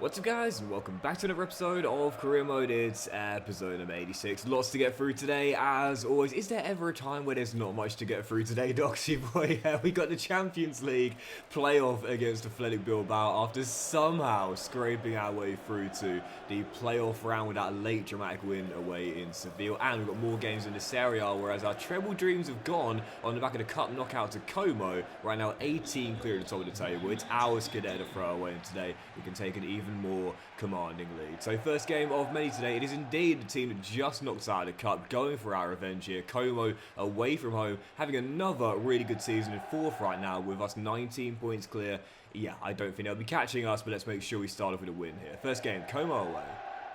What's up guys, and welcome back to another episode of Career Mode. It's episode number 86. Lots to get through today, as always. Is there ever a time where there's not much to get through today, Doxy boy? We got the Champions League playoff against Athletic Bilbao after somehow scraping our way through to the playoff round with that late dramatic win away in Seville. And we've got more games in the Serie A, whereas our treble dreams have gone on the back of the cup knockout to Como. Right now 18 clear at the top of the table. It's our Scudetto to throw away, and today we can take an even more commanding lead. So first game of many today. It is indeed the team that just knocked out of the cup, going for our revenge here. Como away from home, having another really good season in fourth right now with us 19 points clear. Yeah, I don't think they'll be catching us, but let's make sure we start off with a win here. First game, Como away.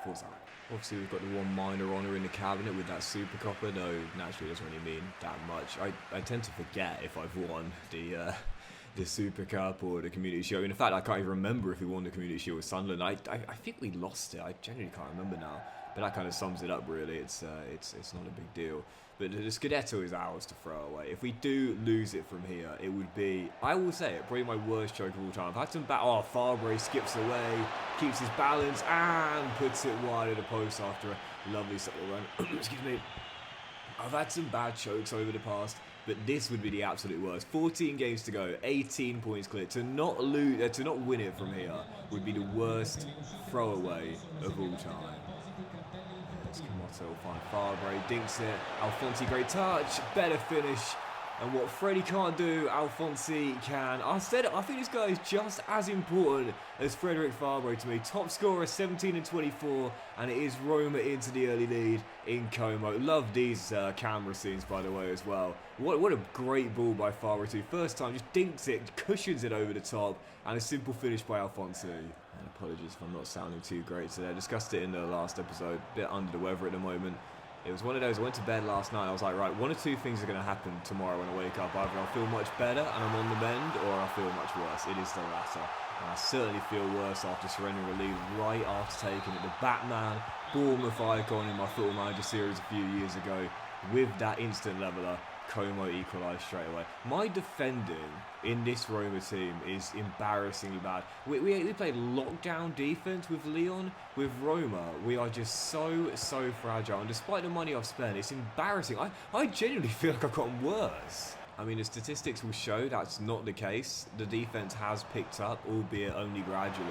Forza. Obviously we've got the one minor honour in the cabinet with that Super Copper, though naturally it doesn't really mean that much. I tend to forget if I've won the Super Cup or the Community Shield. In fact, I can't even remember if we won the Community Shield with Sunderland. I think we lost it. I genuinely can't remember now. But that kind of sums it up, really. It's not a big deal. But the Scudetto is ours to throw away. If we do lose it from here, it would be, I will say it, probably my worst choke of all time. I've had some Fabre skips away, keeps his balance, and puts it wide of the post after a lovely subtle run. Excuse me. I've had some bad chokes over the past, but this would be the absolute worst. 14 games to go, 18 points clear. To not win it from here would be the worst throwaway of all time. It's Camotto will find Fabre, dinks it. Alphonsi, great touch, better finish. And what Freddie can't do, Alphonsi can. I think this guy is just as important as Frederick Fabre to me. Top scorer, 17 and 24, and it is Roma into the early lead in Como. Love these camera scenes, by the way, as well. What a great ball by Fabre too. First time, just dinks it, cushions it over the top, and a simple finish by Alphonsi. And apologies if I'm not sounding too great today. I discussed it in the last episode. A bit under the weather at the moment. It was one of those, I went to bed last night, I was like, right, one or two things are going to happen tomorrow when I wake up. Either I'll feel much better and I'm on the mend, or I'll feel much worse. It is the latter. And I certainly feel worse after surrendering a lead right after taking it. The Batman, Bournemouth icon in my Football Manager series a few years ago, with that instant leveller, Como equalised straight away. My defending in this Roma team is embarrassingly bad. We played lockdown defence with Lyon. With Roma, we are just so fragile. And despite the money I've spent, it's embarrassing. I genuinely feel like I've gotten worse. I mean, the statistics will show that's not the case. The defence has picked up, albeit only gradually.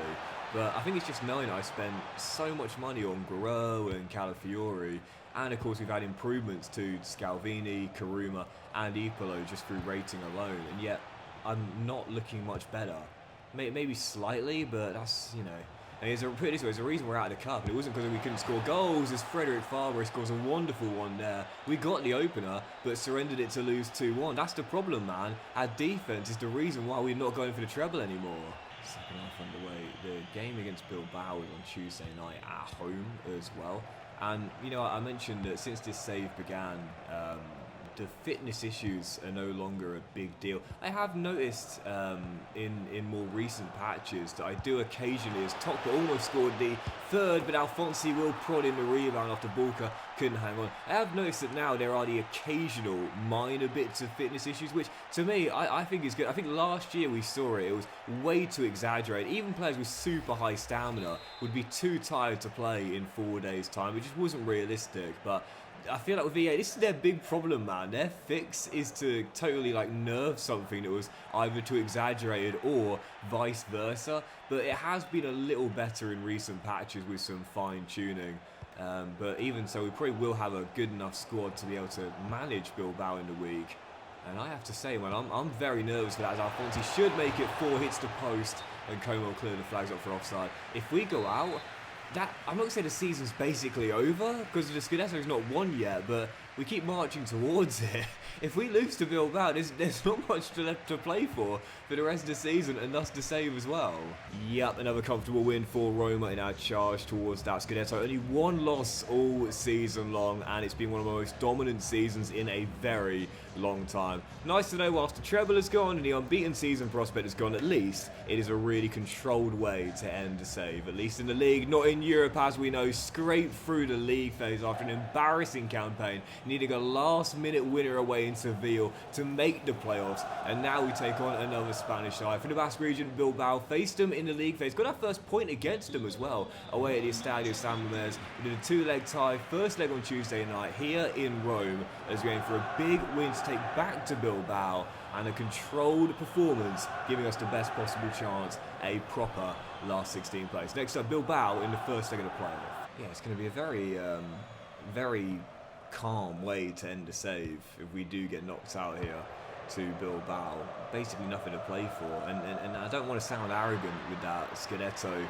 But I think it's just knowing I spent so much money on Guerrero and Calafiori, and of course we've had improvements to Scalvini, Karuma and Ipolo just through rating alone, and yet I'm not looking much better. Maybe slightly, but that's, you know... And put it this way, there's a reason we're out of the cup, and it wasn't because we couldn't score goals, as Frederick Fabre scores a wonderful one there. We got the opener, but surrendered it to lose 2-1. That's the problem, man. Our defence is the reason why we're not going for the treble anymore. Second half underway. The game against Bilbao is on Tuesday night at home as well. And, you know, I mentioned that since this save began, the fitness issues are no longer a big deal. I have noticed in more recent patches that I do occasionally, as Tokpa almost scored the third, but Alphonsi will prod in the rebound after Bulka couldn't hang on. I have noticed that now there are the occasional minor bits of fitness issues, which to me, I think is good. I think last year we saw it was way too exaggerated. Even players with super high stamina would be too tired to play in 4 days' time. It just wasn't realistic, but I feel like with EA, this is their big problem, man. Their fix is to totally nerve something that was either too exaggerated or vice versa. But it has been a little better in recent patches with some fine tuning. But even so, we probably will have a good enough squad to be able to manage Bilbao in the week. And I have to say, man, I'm very nervous for that, as Alphonsi should make it 4 hits to post and Como clear the flags up for offside. If we go out, I'm not going to say the season's basically over, because the Scudetto's not won yet, but we keep marching towards it. If we lose to Bilbao, there's not much left to play for the rest of the season, and thus to save as well. Yep, another comfortable win for Roma in our charge towards that Scudetto. Only one loss all season long, and it's been one of the most dominant seasons in a very, long time. Nice to know whilst the treble is gone and the unbeaten season prospect is gone, at least it is a really controlled way to end a save. At least in the league, not in Europe as we know, scraped through the league phase after an embarrassing campaign, needing a last-minute winner away in Seville to make the playoffs, and now we take on another Spanish side. From the Basque region, Bilbao faced them in the league phase, got our first point against them as well, away at the Estadio San Mamés. We did a two-leg tie, first leg on Tuesday night here in Rome, as we're going for a big win to take back to Bilbao, and a controlled performance, giving us the best possible chance, a proper last 16 place. Next up, Bilbao in the first leg of the playoff. Yeah, it's going to be a very calm way to end the save if we do get knocked out here to Bilbao. Basically nothing to play for, and I don't want to sound arrogant with that Scudetto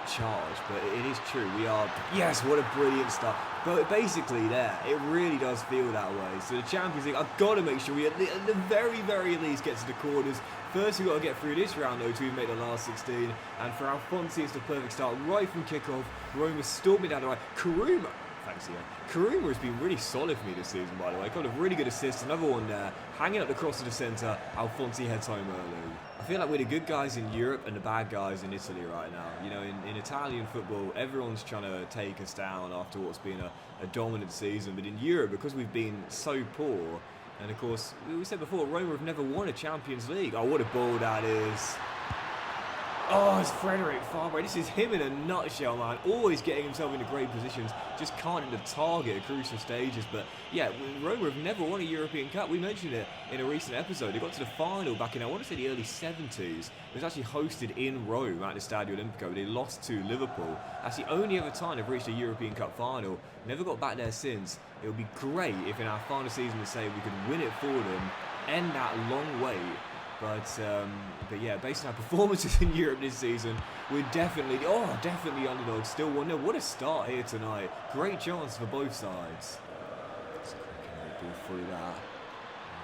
charge, but it is true. We are, yes, what a brilliant start. But basically there, it really does feel that way. So the Champions League, I've got to make sure we at the very least get to the quarters. First we've got to get through this round though to make the last 16, and for Alphonsi it's the perfect start right from kickoff. Roma storming down the right. Karuma, thanks Ian. Karuma has been really solid for me this season, by the way. Got a really good assist, another one there, hanging up the cross to the centre. Alphonsi heads home early. I feel like we're the good guys in Europe and the bad guys in Italy right now. You know, in Italian football, everyone's trying to take us down after what's been a dominant season. But in Europe, because we've been so poor, and of course, we said before, Roma have never won a Champions League. Oh, what a ball that is. Oh, it's Frederick Fabre. This is him in a nutshell, man. Always getting himself into great positions. Just can't hit the target at crucial stages. But yeah, Roma have never won a European Cup. We mentioned it in a recent episode. They got to the final back in, I want to say, the early 70s. It was actually hosted in Rome at the Stadio Olimpico. They lost to Liverpool. That's the only other time they've reached a European Cup final. Never got back there since. It would be great if in our final season to say we could win it for them, end that long wait. But yeah, based on our performances in Europe this season, we're definitely underdogs. Still 1-0. What a start here tonight. Great chance for both sides. It's a quick ball through that.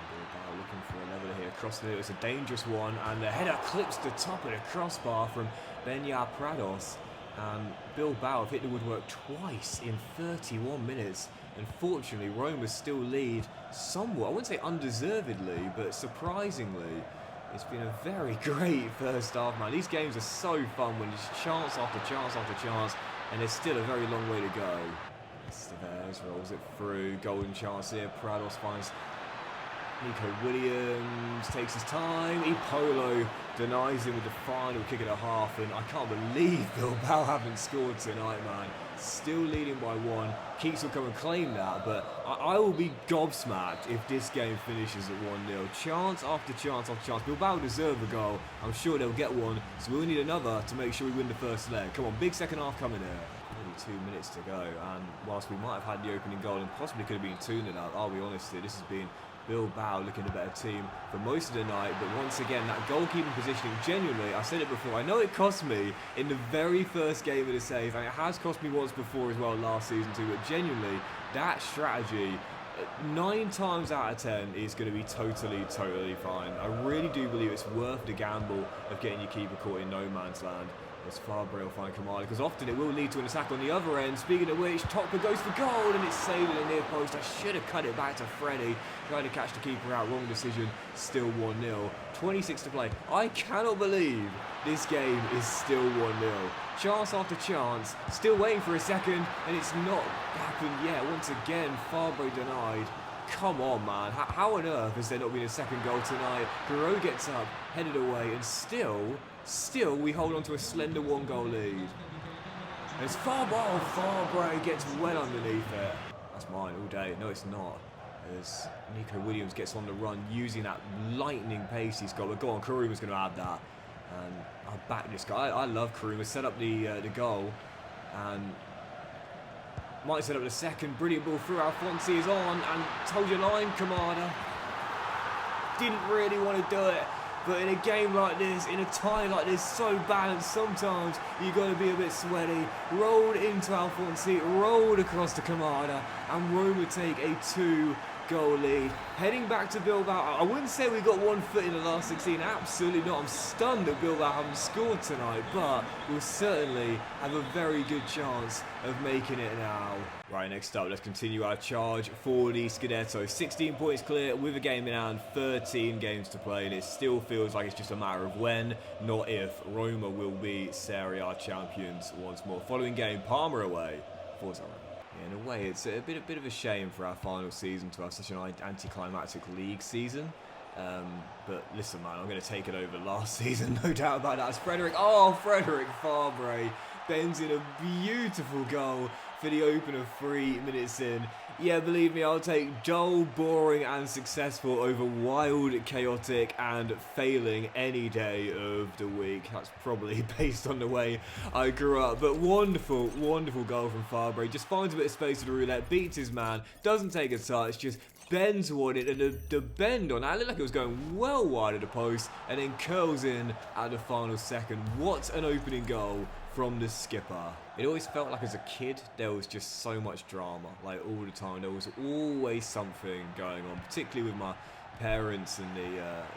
Bilbao looking for a leveler here. Across the middle, it's a dangerous one, and the header clips the top of the crossbar from Benya Prados. And Bilbao have hit the woodwork twice in 31 minutes. Unfortunately, Roma still lead somewhat. I wouldn't say undeservedly, but surprisingly. It's been a very great first half, man. These games are so fun when it's chance after chance after chance, and there's still a very long way to go. Estevez rolls it through. Golden chance here. Prados finds Nico Williams, takes his time. Polo denies him with the final kick at a half, and I can't believe Bilbao haven't scored tonight, man. Still leading by 1. Keeks will come and claim that, but I will be gobsmacked if this game finishes at 1-0. Chance after chance after chance. Bilbao deserve a goal. I'm sure they'll get one, so we'll need another to make sure we win the first leg. Come on, big second half coming here. Only 2 minutes to go, and whilst we might have had the opening goal and possibly could have been 2-0 out, I'll be honest here, this has been Bilbao looking a better team for most of the night, but once again, that goalkeeping positioning, genuinely, I said it before, I know it cost me in the very first game of the save, and it has cost me once before as well last season too, but genuinely, that strategy, 9 times out of 10 is going to be totally fine. I really do believe it's worth the gamble of getting your keeper caught in no man's land. As Fabre will find Kamali, because often it will lead to an attack on the other end. Speaking of which, Tokpa goes for goal, and it's saved in the near post. I should have cut it back to Freddy. Trying to catch the keeper out, wrong decision. Still 1-0. 26 to play. I cannot believe this game is still 1-0. Chance after chance, still waiting for a second, and it's not happened yet. Once again, Fabre denied. Come on, man. How on earth has there not been a second goal tonight? Perot gets up, headed away, and still we hold on to a slender 1-goal lead. As Fabre gets well underneath it. That's mine all day. No, it's not. As Nico Williams gets on the run, using that lightning pace he's got. But go on, Karuma's going to add that. And I'll back this guy. I love Karuma. Set up the goal. And might set up the second. Brilliant ball through. Alphonsi is on. And told you line, Kamada. Didn't really want to do it. But in a game like this, in a tie like this, so balanced, sometimes you got to be a bit sweaty. Rolled into Alphonsi, rolled across to Kamada, and Roma take a 2 goal lead. Heading back to Bilbao. I wouldn't say we got 1 foot in the last 16. Absolutely not. I'm stunned that Bilbao haven't scored tonight, but we'll certainly have a very good chance of making it now. Right, next up, let's continue our charge for the Scudetto. 16 points clear with a game in hand, 13 games to play, and it still feels like it's just a matter of when, not if, Roma will be Serie A champions once more. Following game, Parma away, 4-0. In a way, it's a bit of a shame for our final season to have such an anticlimactic league season. But listen, man, I'm going to take it over last season, no doubt about that. It's Frederick Fabre bends in a beautiful goal for the opener 3 minutes in. Yeah, believe me, I'll take dull, boring and successful over wild, chaotic and failing any day of the week. That's probably based on the way I grew up. But wonderful, wonderful goal from Fabre. Just finds a bit of space to the roulette, beats his man, doesn't take a touch, just bends toward it, and the bend on that looked like it was going well wide of the post, and then curls in at the final second. What an opening goal from the skipper. It always felt like as a kid there was just so much drama, like all the time. There was always something going on, particularly with my parents and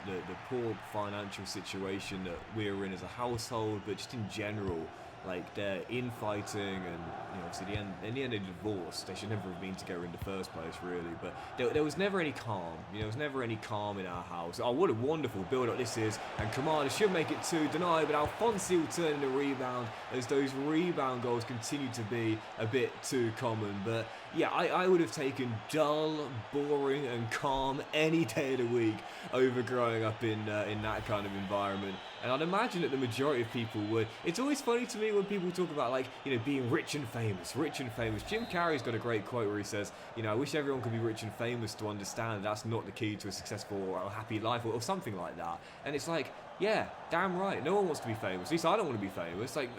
the poor financial situation that we were in as a household, but just in general. Like, they're infighting, and obviously in the end they divorced. They should never have been together in the first place, really. But there was never any calm. There was never any calm in our house. Oh, what a wonderful build-up this is. And Kamada should make it 2, denied, but Alfonsi will turn in the rebound, as those rebound goals continue to be a bit too common. But yeah, I would have taken dull, boring and calm any day of the week over growing up in that kind of environment. And I'd imagine that the majority of people would. It's always funny to me when people talk about, like, being rich and famous, rich and famous. Jim Carrey's got a great quote where he says, I wish everyone could be rich and famous to understand that's not the key to a successful or happy life, or something like that. And it's like, yeah, damn right. No one wants to be famous. At least I don't want to be famous. Like,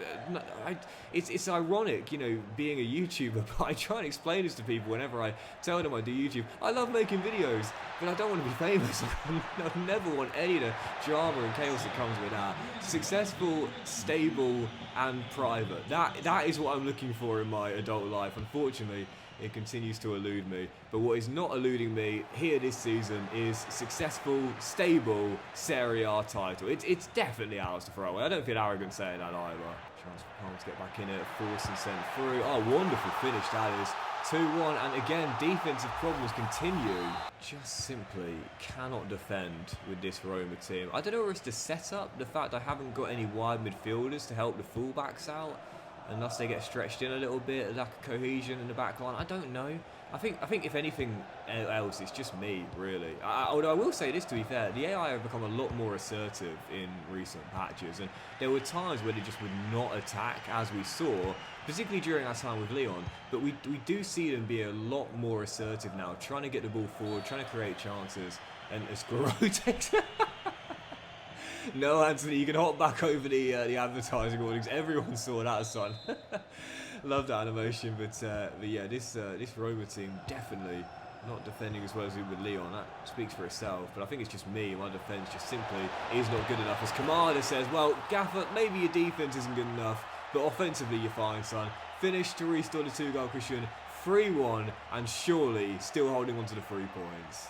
it's ironic, being a YouTuber, but I try and explain this to people whenever I tell them I do YouTube. I love making videos, but I don't want to be famous. I never want any of the drama and chaos that comes with that. Successful, stable, and private. That is what I'm looking for in my adult life. Unfortunately, it continues to elude me. But what is not eluding me here this season is successful, stable Serie A title. It's definitely ours to throw away. I don't feel arrogant saying that either. Chance for Palmer to get back in it, force and send through. Oh, wonderful finish that is. 2-1, and again, defensive problems continue. Just simply cannot defend with this Roma team. I don't know where it's the setup, the fact I haven't got any wide midfielders to help the fullbacks out. Unless they get stretched in a little bit, lack of cohesion in the back line. I don't know. I think if anything else, it's just me, really. Although I will say this, to be fair, the AI have become a lot more assertive in recent patches, and there were times where they just would not attack, as we saw, particularly during our time with Leon. But we do see them be a lot more assertive now, trying to get the ball forward, trying to create chances, and Escuro takes. No, Anthony, you can hop back over the advertising warnings. Everyone saw that, son. Love that animation, but yeah, this Roma team definitely not defending as well as we with Leon. That speaks for itself, but I think it's just me. My defence just simply is not good enough. As Kamada says, well, Gaffer, maybe your defence isn't good enough, but offensively you're fine, son. Finish to restore the 2-goal cushion, 3-1, and surely still holding on to the 3 points.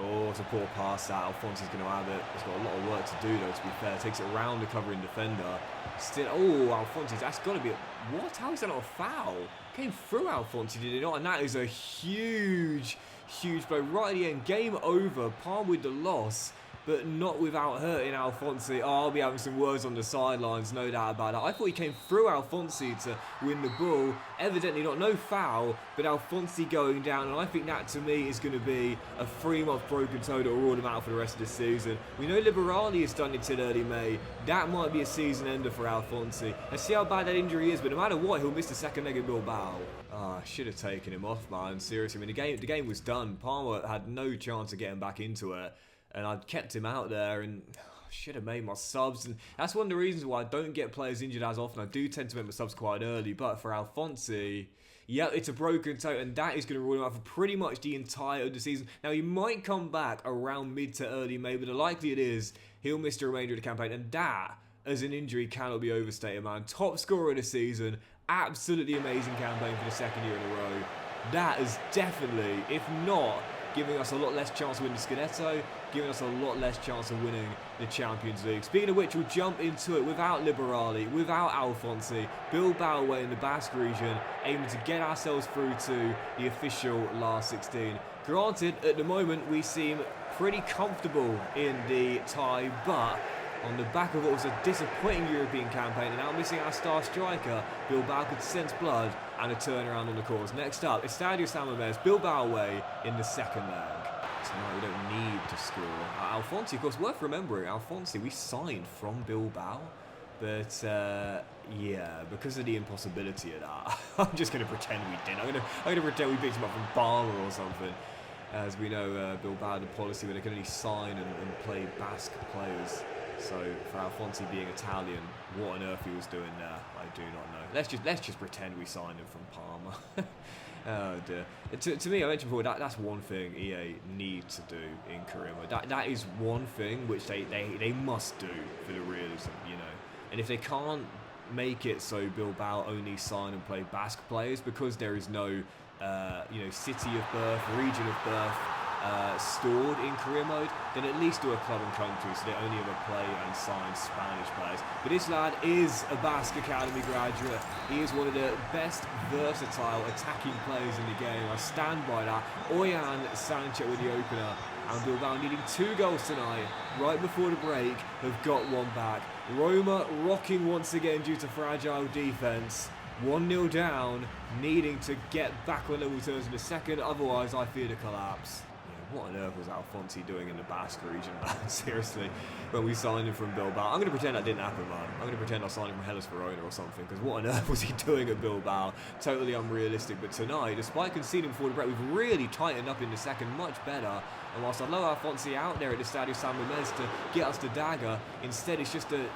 Oh, it's a poor pass that. Alfonsi's going to have it. He's got a lot of work to do, though, to be fair. Takes it around the covering defender. Still, oh, Alfonsi, that's got to be what? How is that not a foul? Came through Alfonsi, did it not? And that is a huge, huge blow. Right at the end, game over. Palm with the loss, but not without hurting Alfonsi. Oh, I'll be having some words on the sidelines, no doubt about that. I thought he came through Alfonsi to win the ball. Evidently not, no foul, but Alfonsi going down, and I think that to me is going to be a 3-month broken toe that will rule him out for the rest of the season. We know Liberali is done until early May. That might be a season ender for Alfonsi. Let's see how bad that injury is, but no matter what, he'll miss the second leg of Bilbao. I should have taken him off, man. Seriously, I mean, the game was done. Palmer had no chance of getting back into it. And I'd kept him out there, and should have made my subs. And that's one of the reasons why I don't get players injured as often. I do tend to make my subs quite early. But for Alfonsi, yeah, it's a broken toe, and that is going to rule him out for pretty much the entire of the season. Now, he might come back around mid to early May, but the likelihood is he'll miss the remainder of the campaign. And that, as an injury, cannot be overstated, man. Top scorer of the season. Absolutely amazing campaign for the second year in a row. that is definitely, if not giving us a lot less chance of winning the Scudetto, giving us a lot less chance of winning the Champions League. Speaking of which, we'll jump into it without Liberali, without Alphonsi, Bilbao away in the Basque region, aiming to get ourselves through to the official last 16. Granted, at the moment, we seem pretty comfortable in the tie, but on the back of what was a disappointing European campaign and now missing our star striker, Bilbao could sense blood and a turnaround on the course. Next up, Estadio San Mamés, Bilbao away in the second leg. Tonight we don't need to score. Alphonsi, of course, worth remembering, Alphonsi we signed from Bilbao, but yeah, because of the impossibility of that, I'm just going to pretend we didn't. I'm going to pretend we picked him up from Barma or something. As we know, Bilbao had a policy where they can only sign and play Basque players. So for Alphonsi being Italian, what on earth he was doing there, I do not know. Let's just pretend we signed him from Parma. Oh dear. To me, I mentioned before, that's one thing EA need to do in Karima. That is one thing which they must do for the realism, you know. And if they can't make it so Bilbao only sign and play Basque players because there is no you know, city of birth, region of birth stored in career mode, then at least do a club and country so they only ever play and sign Spanish players. But this lad is a Basque Academy graduate. He is one of the best versatile attacking players in the game. I stand by that. Oyan Sanchez with the opener, and Bilbao needing 2 goals tonight right before the break have got one back. Roma rocking once again due to fragile defence. 1-0 down, needing to get back on level terms in the second, otherwise I fear the collapse. Yeah, what on earth was Alphonsi doing in the Basque region, man? Seriously, when we signed him from Bilbao. I'm going to pretend that didn't happen, man. I'm going to pretend I signed him from Hellas Verona or something, because what on earth was he doing at Bilbao? Totally unrealistic. But tonight, despite conceding before the break, we've really tightened up in the second, much better. And whilst I love Alphonsi out there at the Estadio San Mamés to get us the dagger, instead it's just a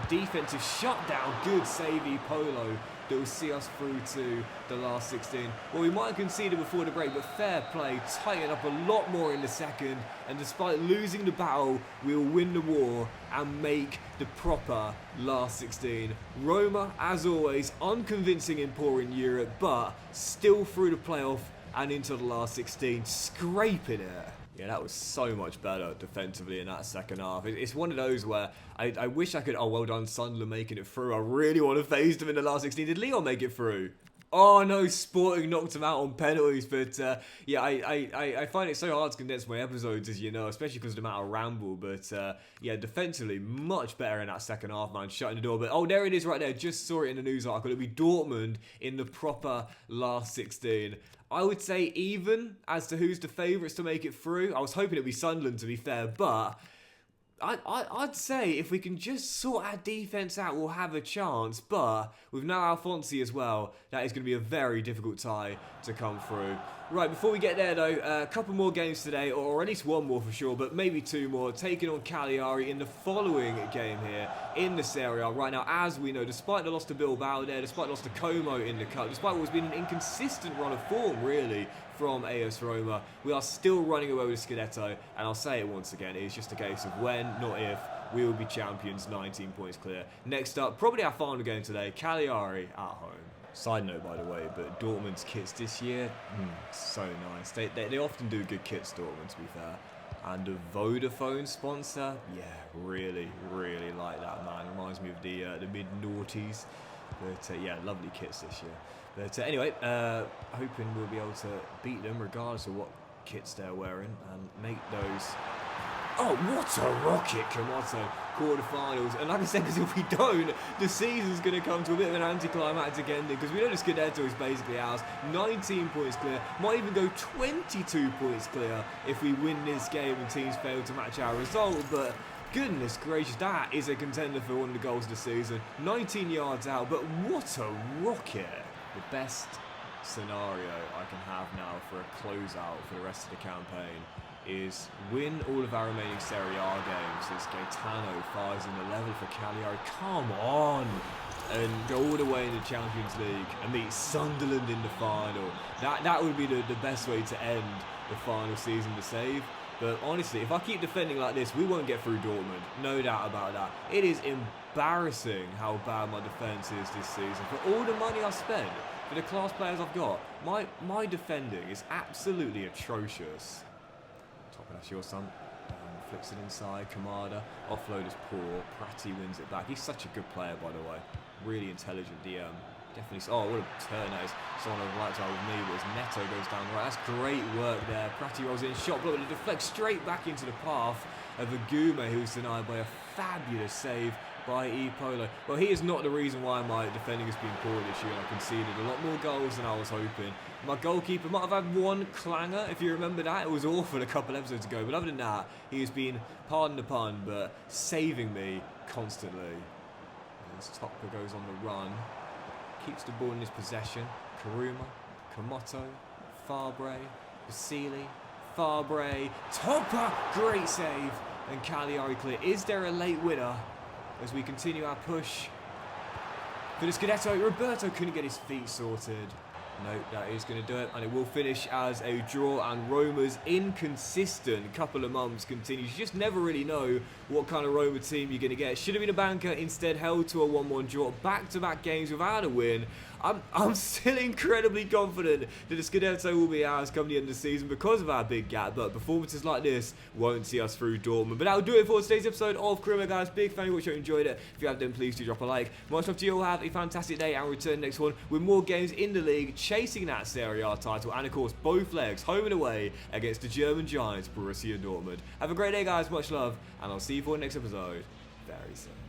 defensive shutdown, good savey Polo that will see us through to the last 16. Well, we might have conceded before the break, but fair play, tighten up a lot more in the second, and despite losing the battle, we'll win the war and make the proper last 16. Roma, as always, unconvincing in poor in Europe, but still through the playoff and into the last 16, scraping it. Yeah, that was so much better defensively in that second half. It's one of those where I wish I could... Oh, well done, Sunderland making it through. I really want to face them in the last 16. Did Leon make it through? Oh no, Sporting knocked him out on penalties, but yeah, I find it so hard to condense my episodes, as you know, especially because of the amount of ramble, but yeah, defensively, much better in that second half, man, shutting the door, but oh, there it is right there, just saw it in the news article, it'll be Dortmund in the proper last 16. I would say even as to who's the favourites to make it through. I was hoping it'd be Sunderland, to be fair, but I'd say if we can just sort our defence out, we'll have a chance. But with now Alphonsi as well, that is going to be a very difficult tie to come through. Right, before we get there though, a couple more games today, or at least one more for sure, but maybe 2 more, taking on Cagliari in the following game here in the Serie A. Right now, as we know, despite the loss to Bilbao there, despite the loss to Como in the Cup, despite what's been an inconsistent run of form, really, from AS Roma, we are still running away with Scudetto, and I'll say it once again, it's just a case of when, not if, we will be champions, 19 points clear. Next up, probably our final game today, Cagliari at home. Side note, by the way, but Dortmund's kits this year, so nice. They often do good kits, Dortmund, to be fair. And a Vodafone sponsor, yeah, really, really like that, man. Reminds me of the mid-noughties. But yeah, lovely kits this year. But anyway, hoping we'll be able to beat them regardless of what kits they're wearing and make those... Oh, what a rocket, Kamoto, quarterfinals. And like I said, because if we don't, the season's going to come to a bit of an anticlimactic ending, because we know the Scudetto is basically ours. 19 points clear, might even go 22 points clear if we win this game and teams fail to match our result, but... Goodness gracious, that is a contender for one of the goals of the season. 19 yards out, but what a rocket. The best scenario I can have now for a closeout for the rest of the campaign is win all of our remaining Serie A games as Gaetano fires in the level for Cagliari. Come on! And go all the way in the Champions League and meet Sunderland in the final. That would be the best way to end the final season to save. But honestly, if I keep defending like this, we won't get through Dortmund. No doubt about that. It is embarrassing how bad my defence is this season. For all the money I spent, For the class players I've got, my defending is absolutely atrocious. That's your son. Flicks it inside. Kamada. Offload is poor. Prati wins it back. He's such a good player, by the way. Really intelligent DM. Definitely. Oh, what a turn that is. Someone on the right side with me, but as Neto goes down the right. That's great work there. Prati rolls in. Shot block, but it deflects straight back into the path of Agume, who's denied by a fabulous save by E-Polo. Well, he is not the reason why my defending has been poor this year. I conceded a lot more goals than I was hoping. My goalkeeper might have had one clanger, if you remember that. It was awful a couple episodes ago. But other than that, he has been, pardon the pun, but saving me constantly. As Topper goes on the run. Keeps the ball in his possession. Karuma, Komoto, Fabre, Basili, Fabre, Topper, great save. And Cagliari clear. Is there a late winner as we continue our push for the Scudetto? Roberto couldn't get his feet sorted. Nope, that is going to do it, and it will finish as a draw. And Roma's inconsistent couple of months continues. You just never really know what kind of Roma team you're going to get. Should have been a banker, instead held to a 1-1 draw. Back-to-back games without a win. I'm still incredibly confident that the Scudetto will be ours come the end of the season because of our big gap, but performances like this won't see us through Dortmund. But that'll do it for today's episode of Karima, guys. Big fan of what you enjoyed it. If you have, then please do drop a like. Much love to you all. Have a fantastic day, and return next one with more games in the league, chasing that Serie A title, and of course both legs, home and away, against the German giants Borussia Dortmund. Have a great day, guys. Much love, and I'll see you for the next episode very soon.